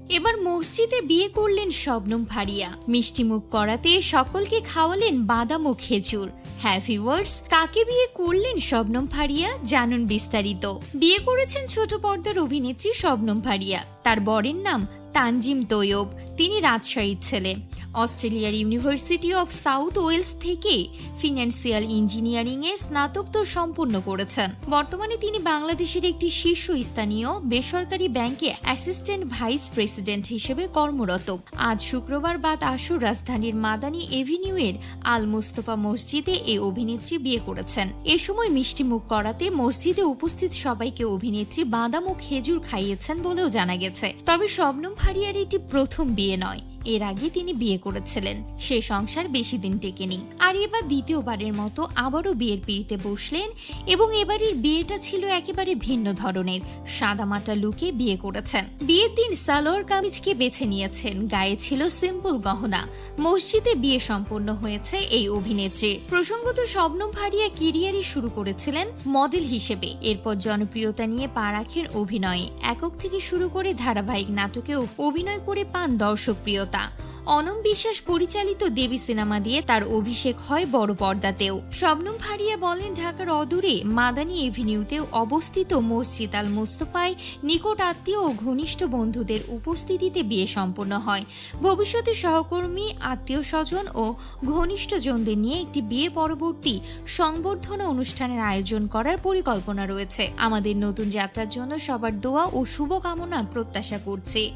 এবার মসজিদে বিয়ে করলেন শবনম ফারিয়া। মিষ্টিমুখ করাতে সকলকে খাওয়ালেন বাদাম ও খেজুর। হ্যাঁ ভিউয়ার্স, কাকে বিয়ে করলেন শবনম ফারিয়া, জানুন বিস্তারিত। বিয়ে করেছেন ছোট পর্দার অভিনেত্রী শবনম ফারিয়া। তার বরের নাম তানজিম তৈয়ব। তিনি রাজশাহীর ছেলে। অস্ট্রেলিয়ার ইউনিভার্সিটি অফ সাউথ ওয়েলস থেকে ফিনান্সিয়াল ইঞ্জিনিয়ারিং এ স্নাতকোত্তর সম্পন্ন করেছেন। বর্তমানে তিনি বাংলাদেশের একটি শীর্ষস্থানীয় বেসরকারি ব্যাংকে অ্যাসিস্ট্যান্ট ভাইস প্রেসিডেন্ট হিসেবে কর্মরত। আজ শুক্রবার বাদ আসর রাজধানীর মাদানী এভিনিউ এর আল মুস্তফা মসজিদে এই অভিনেত্রী বিয়ে করেছেন। এ সময় মিষ্টিমুখ করাতে মসজিদে উপস্থিত সবাইকে অভিনেত্রী বাদাম ও খেজুর খাইয়েছেন বলেও জানা গেছে। তবে শবনম ফারিয়ার এটি প্রথম বিয়ে নয়। এর আগে তিনি বিয়ে করেছিলেন, সে সংসার বেশি দিন টেকেনি। আর এবার দ্বিতীয়বারের মতো আবারও বিয়ের পিঁড়িতে বসলেন এবং এবারের বিয়েটা ছিল একেবারে ভিন্ন ধরনের। সাদামাটা লুকে বিয়ে করেছেন। বিয়ের দিন সালোয়ার কামিজকে বেছে নিয়েছেন, গায়ে ছিল সিম্পল গহনা। মসজিদে বিয়ে সম্পন্ন হয়েছে এই অভিনেত্রীর। প্রসঙ্গত, শবনম ফারিয়া ক্যারিয়ারই শুরু করেছিলেন মডেল হিসেবে। এরপর জনপ্রিয়তা নিয়ে পা রাখেন অভিনয়ে। একক থেকে শুরু করে ধারাবাহিক নাটকেও অভিনয় করে পান দর্শকপ্রিয়তা। অনম বিশ্বাস পরিচালিত দেবী সিনেমা দিয়ে তার অভিষেক হয় বড় পর্দাতেও। শবনম ফারিয়া বলেন, ঢাকার অদূরে মাদানী এভিনিউতেও অবস্থিত মসজিদ আল মুস্তফায় নিকট আত্মীয় ও ঘনিষ্ঠ বন্ধুদের উপস্থিতিতে বিয়ে সম্পন্ন হয়। ভবিষ্যতে সহকর্মী, আত্মীয় স্বজন ও ঘনিষ্ঠজনদের নিয়ে একটি বিয়ে পরবর্তী সংবর্ধনা অনুষ্ঠানের আয়োজন করার পরিকল্পনা রয়েছে। আমাদের নতুন যাত্রার জন্য সবার দোয়া ও শুভকামনা প্রত্যাশা করছি।